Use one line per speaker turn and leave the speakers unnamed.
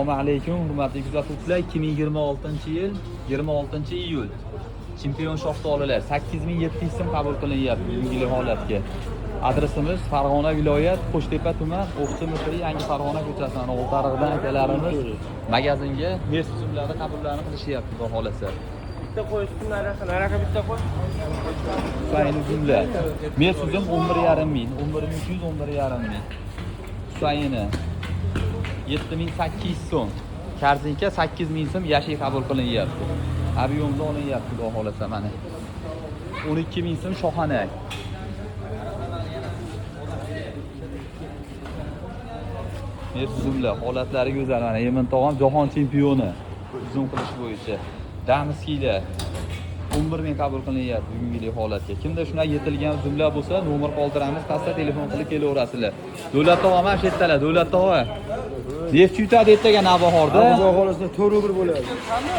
Assalomu alaykum, hurmatli kuzatuvchilar. 2026-yil 26-iyul chempion shaftolilar 8700 so'm qabul qilinyapti bugungi holatga. Adresimiz Farg'ona viloyat, Qo'shtepa tuman, O'qchi Misri, Yangi Farg'ona ko'chasidan Oltiariqdan akalarimiz magazinga Mercedes qabullarini qilishyapti xudo xolasa.
Bitta qo'yishsin, naraqa bitta qo'y.
Sayni jumla. Mercedes 11,5 ming, 11,200, 11,5 ming. Sayni 7800 so'm. Karzinka 8000 so'm yashiy qabul qilinyapti. Aviomda olinyapti xudo xolasa mana. 12000 so'm shoxana. Mercedes holatlari go'zal mana. Yemin tog'am jahon chempioni uzun qilish bo'yicha. Damiskilar 11 ming qabul qilinyapti bugungi holatga. Kimda shunday yetilgan jumla bo'lsa, nomer qoldiramiz, pastda telefon qilib kelaverasizlar. Davlat tog'am ham chetdalar, davlat tog'a. Neft yutadi ertaga Navbahorda.
Xudo xolasa 4 bo'ladi.